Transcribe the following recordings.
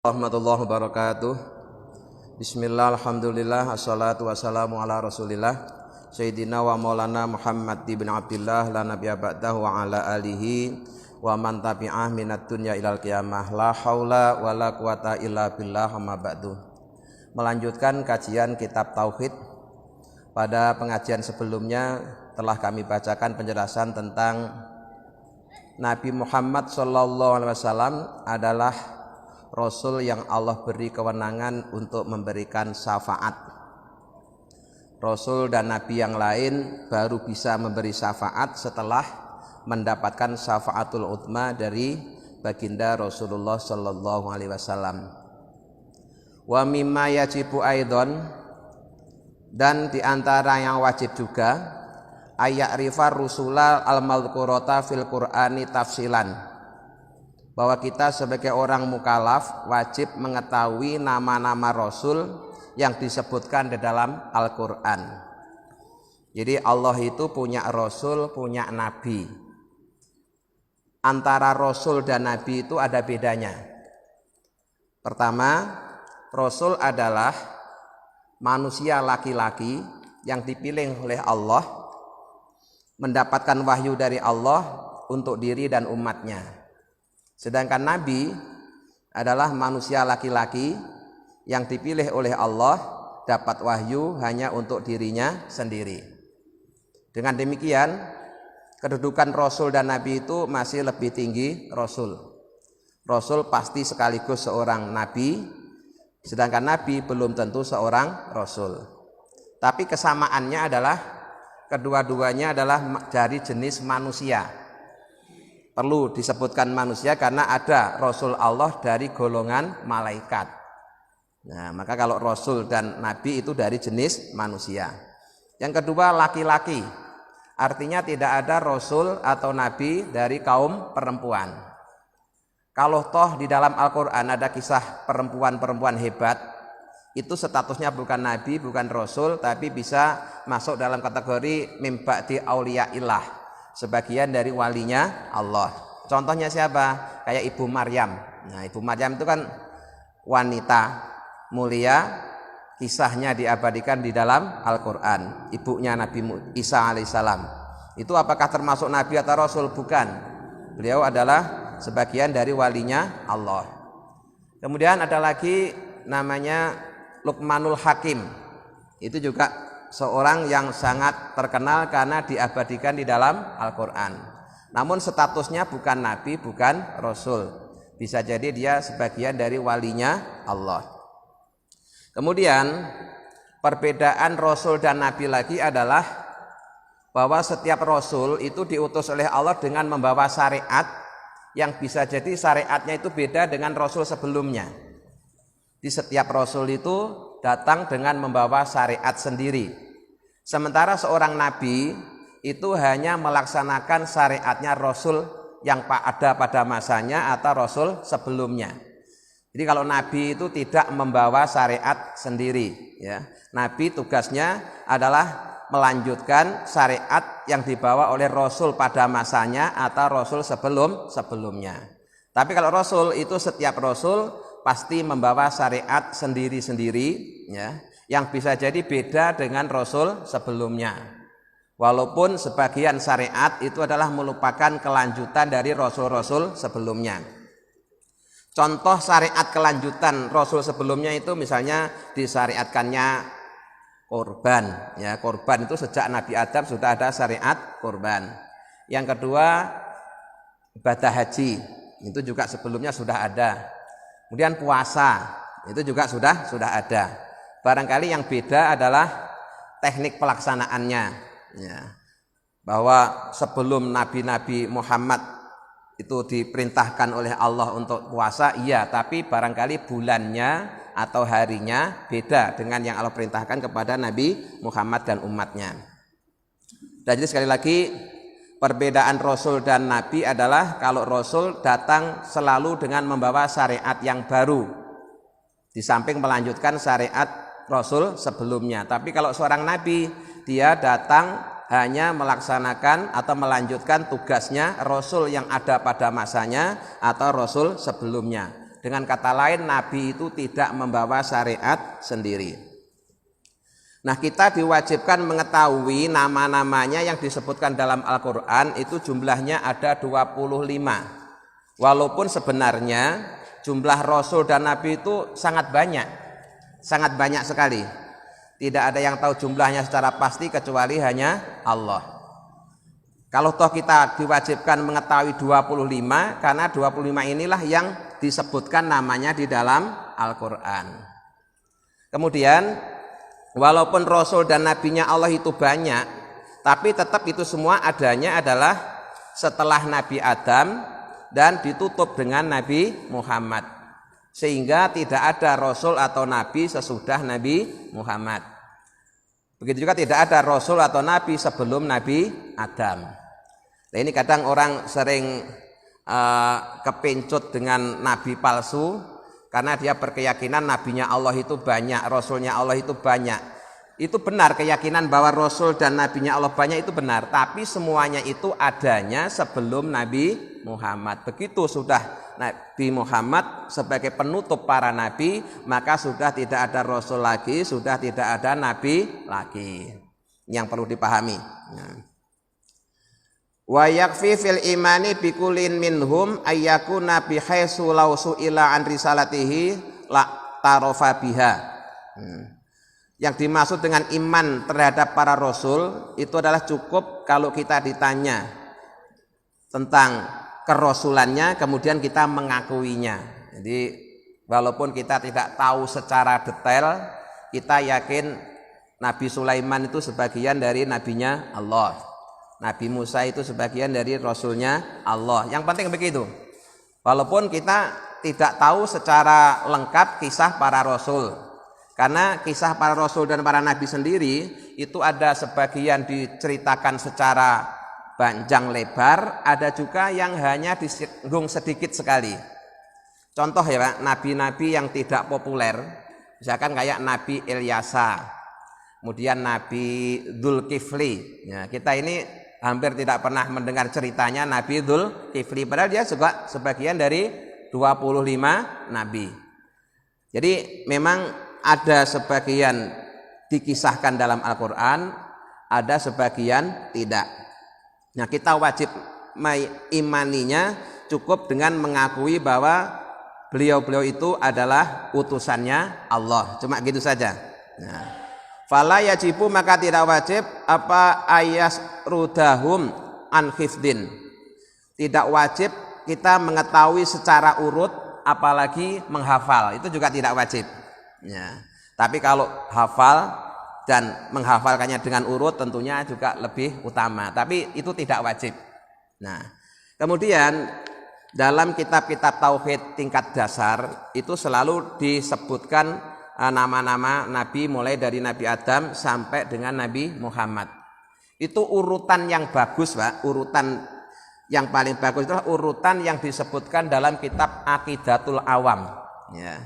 Warahmatullahi wabarakatuh. Bismillah, alhamdulillah, assalatu wassalamu ala rasulillah Sayyidina wa maulana Muhammad ibn Abdillah la nabiyya ba'dahu wa ala alihi wa man tabi'ah minat dunya ilal qiyamah. La haula wa la quwata illa billah amma ba'du. Melanjutkan kajian kitab Tauhid. Pada pengajian sebelumnya telah kami bacakan penjelasan tentang Nabi Muhammad SAW adalah Rasul yang Allah beri kewenangan untuk memberikan syafaat. Rasul dan Nabi yang lain baru bisa memberi syafaat setelah mendapatkan syafaatul utsma dari baginda Rasulullah sallallahu alaihi wasallam. Wa mimma yajibu aidon, dan diantara yang wajib juga ayak rifar rusula al-madhkurata fil Qur'ani tafsilan, bahwa kita sebagai orang mukallaf wajib mengetahui nama-nama Rasul yang disebutkan di dalam Al-Quran. Jadi Allah itu punya Rasul, punya Nabi. Antara Rasul dan Nabi itu ada bedanya. Pertama, Rasul adalah manusia laki-laki yang dipilih oleh Allah, mendapatkan wahyu dari Allah untuk diri dan umatnya. Sedangkan Nabi adalah manusia laki-laki yang dipilih oleh Allah, dapat wahyu hanya untuk dirinya sendiri. Dengan demikian, kedudukan Rasul dan Nabi itu masih lebih tinggi Rasul. Rasul pasti sekaligus seorang Nabi, sedangkan Nabi belum tentu seorang Rasul. Tapi kesamaannya adalah kedua-duanya adalah dari jenis manusia. Perlu disebutkan manusia karena ada Rasul Allah dari golongan malaikat. Nah, maka kalau Rasul dan Nabi itu dari jenis manusia. Yang kedua, laki-laki. Artinya tidak ada Rasul atau Nabi dari kaum perempuan. Kalau toh di dalam Al-Quran ada kisah perempuan-perempuan hebat, itu statusnya bukan Nabi, bukan Rasul, tapi bisa masuk dalam kategori mim ba'di auliyaillah, sebagian dari walinya Allah. Contohnya siapa? Kayak Ibu Maryam. Nah, Ibu Maryam itu kan wanita mulia, kisahnya diabadikan di dalam Al-Quran. Ibunya Nabi Isa alaihissalam. Itu apakah termasuk Nabi atau Rasul? Bukan. Beliau adalah sebagian dari walinya Allah. Kemudian ada lagi namanya Luqmanul Hakim. Itu juga seorang yang sangat terkenal karena diabadikan di dalam Al-Quran. Namun statusnya bukan Nabi, bukan Rasul. Bisa jadi dia sebagian dari walinya Allah. Kemudian perbedaan Rasul dan Nabi lagi adalah bahwa setiap Rasul itu diutus oleh Allah dengan membawa syariat yang bisa jadi syariatnya itu beda dengan Rasul sebelumnya. Di setiap Rasul itu datang dengan membawa syariat sendiri. Sementara seorang Nabi itu hanya melaksanakan syariatnya Rasul yang ada pada masanya atau Rasul sebelumnya. Jadi kalau Nabi itu tidak membawa syariat sendiri, ya. Nabi tugasnya adalah melanjutkan syariat yang dibawa oleh Rasul pada masanya atau Rasul sebelumnya. Tapi kalau Rasul itu setiap Rasul pasti membawa syariat sendiri-sendiri, ya, yang bisa jadi beda dengan Rasul sebelumnya. Walaupun sebagian syariat itu adalah merupakan kelanjutan dari Rasul-Rasul sebelumnya. Contoh syariat kelanjutan Rasul sebelumnya itu misalnya disyariatkannya korban. Ya, korban itu sejak Nabi Adam sudah ada syariat korban. Yang kedua, ibadah haji. Itu juga sebelumnya sudah ada. Kemudian puasa, itu juga sudah ada. Barangkali yang beda adalah teknik pelaksanaannya, ya. Bahwa sebelum Nabi Muhammad itu diperintahkan oleh Allah untuk puasa, iya, tapi barangkali bulannya atau harinya beda dengan yang Allah perintahkan kepada Nabi Muhammad dan umatnya. Dan jadi sekali lagi, perbedaan Rasul dan Nabi adalah kalau Rasul datang selalu dengan membawa syariat yang baru, di samping melanjutkan syariat Rasul sebelumnya. Tapi kalau seorang Nabi, dia datang hanya melaksanakan atau melanjutkan tugasnya Rasul yang ada pada masanya atau Rasul sebelumnya. Dengan kata lain, Nabi itu tidak membawa syariat sendiri. Nah, kita diwajibkan mengetahui nama-namanya yang disebutkan dalam Al-Quran itu jumlahnya ada 25. Walaupun sebenarnya jumlah Rasul dan Nabi itu sangat banyak sekali. Tidak ada yang tahu jumlahnya secara pasti kecuali hanya Allah. Kalau toh kita diwajibkan mengetahui 25, karena 25 inilah yang disebutkan namanya di dalam Al-Quran. Kemudian walaupun Rasul dan Nabinya Allah itu banyak, tapi tetap itu semua adanya adalah setelah Nabi Adam dan ditutup dengan Nabi Muhammad. Sehingga tidak ada Rasul atau Nabi sesudah Nabi Muhammad. Begitu juga tidak ada Rasul atau Nabi sebelum Nabi Adam. Nah, ini kadang orang sering kepincut dengan Nabi palsu karena dia berkeyakinan Nabinya Allah itu banyak, Rasulnya Allah itu banyak. Itu benar, keyakinan bahwa Rasul dan Nabinya Allah banyak itu benar, tapi semuanya itu adanya sebelum Nabi Muhammad. Begitu sudah Nabi Muhammad sebagai penutup para nabi, maka sudah tidak ada Rasul lagi, sudah tidak ada Nabi lagi. Yang perlu dipahami. Wa yakfi fil imani bikulin minhum ayyakuna bihaitsu law su'ila an risalatihi la tarofa biha. Yang dimaksud dengan iman terhadap para rasul itu adalah cukup kalau kita ditanya tentang kerasulannya kemudian kita mengakuinya. Jadi walaupun kita tidak tahu secara detail, kita yakin Nabi Sulaiman itu sebagian dari nabinya Allah. Nabi Musa itu sebagian dari Rasulnya Allah. Yang penting begitu. Walaupun kita tidak tahu secara lengkap kisah para Rasul. Karena kisah para Rasul dan para Nabi sendiri itu ada sebagian diceritakan secara panjang lebar. Ada juga yang hanya disinggung sedikit sekali. Contoh ya Pak, nabi-nabi yang tidak populer. Misalkan kayak Nabi Ilyasa. Kemudian Nabi Dzulkifli. Ya, kita ini hampir tidak pernah mendengar ceritanya Nabi Dzulkifli, padahal dia juga sebagian dari 25 nabi. Jadi memang ada sebagian dikisahkan dalam Al-Quran, ada sebagian tidak. Nah, kita wajib mengimaninya cukup dengan mengakui bahwa beliau-beliau itu adalah utusannya Allah. Cuma gitu saja. Nah, fala yajibu maka tidak wajib apa ayas rudahum an khifdin. Tidak wajib kita mengetahui secara urut apalagi menghafal. Itu juga tidak wajib. Ya. Tapi kalau hafal dan menghafalkannya dengan urut tentunya juga lebih utama. Tapi itu tidak wajib. Nah, kemudian dalam kitab-kitab tauhid tingkat dasar itu selalu disebutkan nama-nama nabi mulai dari Nabi Adam sampai dengan Nabi Muhammad. Itu urutan yang bagus Pak, urutan yang paling bagus itulah urutan yang disebutkan dalam kitab Aqidatul Awam ya.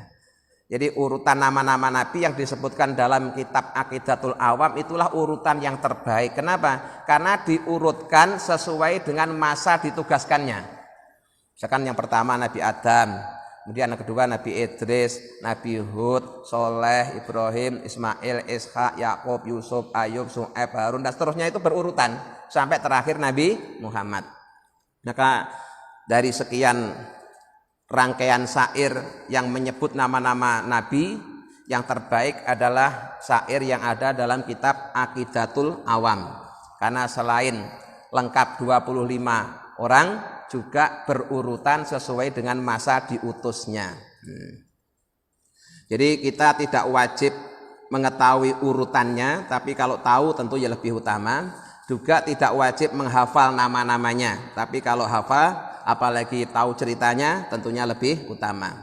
Jadi urutan nama-nama nabi yang disebutkan dalam kitab Aqidatul Awam itulah urutan yang terbaik. Kenapa? Karena diurutkan sesuai dengan masa ditugaskannya. Misalkan yang pertama Nabi Adam, kemudian yang kedua Nabi Idris, Nabi Hud, Soleh, Ibrahim, Ismail, Ishak, Yakub, Yusuf, Ayub, Su'aib, Harun dan seterusnya itu berurutan sampai terakhir Nabi Muhammad. Maka dari sekian rangkaian syair yang menyebut nama-nama nabi, yang terbaik adalah syair yang ada dalam kitab Aqidatul Awam. Karena selain lengkap 25 orang juga berurutan sesuai dengan masa diutusnya. Jadi kita tidak wajib mengetahui urutannya, tapi kalau tahu tentu ya lebih utama. Juga tidak wajib menghafal nama-namanya, tapi kalau hafal apalagi tahu ceritanya tentunya lebih utama.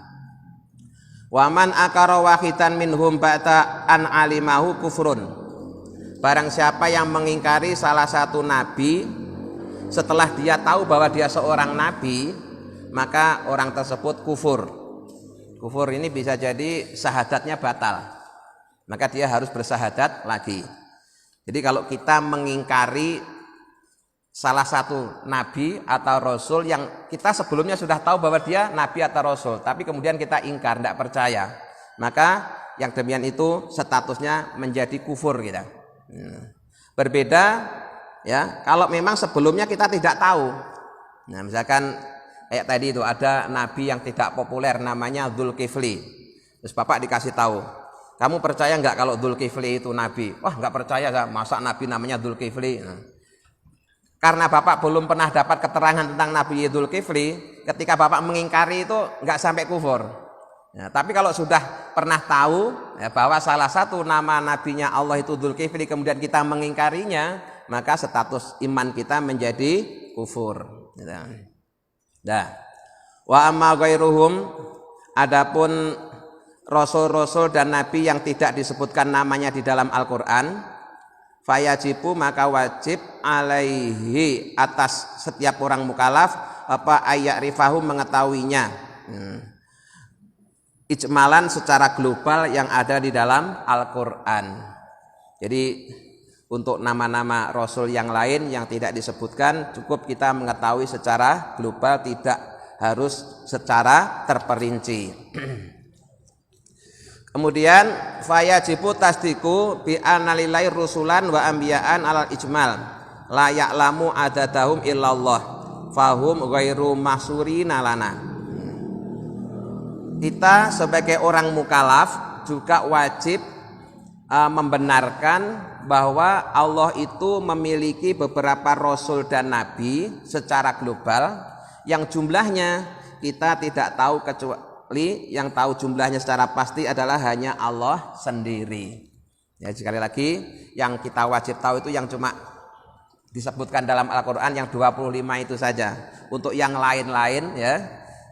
Waman akara wahidan minhum ba'da an alimahu kufrun. Barang siapa yang mengingkari salah satu nabi setelah dia tahu bahwa dia seorang nabi, maka orang tersebut kufur. Kufur ini bisa jadi syahadatnya batal. Maka dia harus bersahadat lagi. Jadi kalau kita mengingkari salah satu nabi atau rasul yang kita sebelumnya sudah tahu bahwa dia nabi atau rasul, tapi kemudian kita ingkar, tidak percaya, maka yang demikian itu statusnya menjadi kufur kita. Berbeda ya kalau memang sebelumnya kita tidak tahu. Nah, misalkan kayak tadi itu ada nabi yang tidak populer namanya Dzulkifli. Terus Bapak dikasih tahu, kamu percaya nggak kalau Dzulkifli itu nabi? Wah, nggak percaya, masa nabi namanya Dzulkifli. Nah, karena Bapak belum pernah dapat keterangan tentang Nabi Dzulkifli, ketika Bapak mengingkari itu nggak sampai kufur. Ya, tapi kalau sudah pernah tahu ya, bahwa salah satu nama nabinya Allah itu Dzulkifli, kemudian kita mengingkarinya, maka status iman kita menjadi kufur. Nah, wa amma ghairuhum, adapun rasul-rasul dan nabi yang tidak disebutkan namanya di dalam Al-Qur'an, fayajibu maka wajib alaihi atas setiap orang mukallaf apa ayyarifahu mengetahuinya. Ijmalan secara global yang ada di dalam Al-Qur'an. Jadi untuk nama-nama rasul yang lain yang tidak disebutkan cukup kita mengetahui secara global, tidak harus secara terperinci. Kemudian fayajibu tasdiku bi analillahi rusulan wa anbiya'an alal ijmal la ya'lamu adadahum illallah fahum ghairu mahsurina lana. Kita sebagai orang mukallaf juga wajib membenarkan bahwa Allah itu memiliki beberapa rasul dan nabi secara global yang jumlahnya kita tidak tahu, kecuali yang tahu jumlahnya secara pasti adalah hanya Allah sendiri. Ya, sekali lagi yang kita wajib tahu itu yang cuma disebutkan dalam Al-Qur'an yang 25 itu saja. Untuk yang lain-lain ya,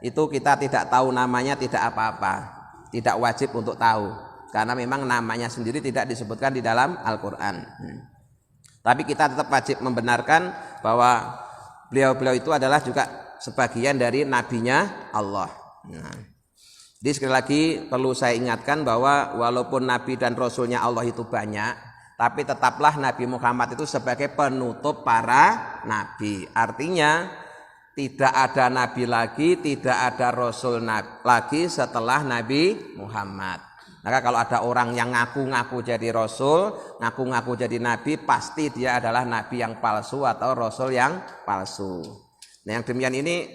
itu kita tidak tahu namanya, tidak apa-apa. Tidak wajib untuk tahu. Karena memang namanya sendiri tidak disebutkan di dalam Al-Quran. Tapi kita tetap wajib membenarkan bahwa beliau-beliau itu adalah juga sebagian dari nabinya Allah. Jadi sekali lagi perlu saya ingatkan bahwa walaupun nabi dan rasulnya Allah itu banyak, tapi tetaplah Nabi Muhammad itu sebagai penutup para nabi. Artinya tidak ada nabi lagi, tidak ada rasul lagi setelah Nabi Muhammad. Maka kalau ada orang yang ngaku-ngaku jadi rasul, ngaku-ngaku jadi nabi, pasti dia adalah nabi yang palsu atau rasul yang palsu. Nah, yang demikian ini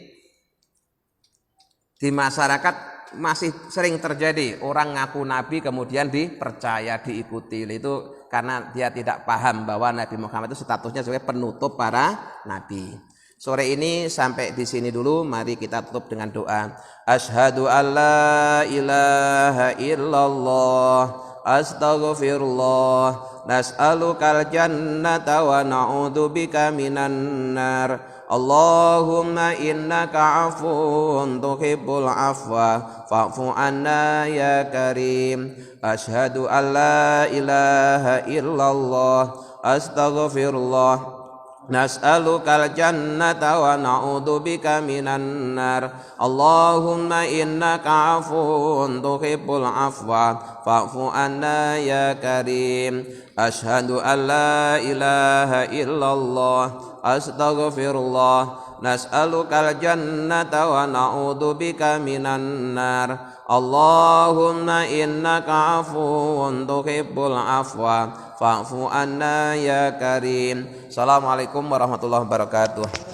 di masyarakat masih sering terjadi. Orang ngaku nabi kemudian dipercaya, diikuti. Itu karena dia tidak paham bahwa Nabi Muhammad itu statusnya sebagai penutup para nabi. Sore ini sampai di sini dulu, mari kita tutup dengan doa. Asyhadu alla ilaha illallah, astaghfirullah, nas'alukal jannata wa na'udzubika minan nar. Allahumma innaka afuwun tuhibbul afwa fa'fu anna ya karim. Asyhadu alla ilaha illallah, astaghfirullah, nas'alukal jannata wa na'udzubika minan nar. Allahumma innaka afuwun tuhibbul afwa fa'fu anna ya karim. Asyhadu an la ilaha illallah, astaghfirullah, nas'alukal jannata wa na'udzubika minan nar. Allahumma innaka afuwun tuhibbul afwa fa'fu anna ya karim. Assalamualaikum warahmatullahi wabarakatuh.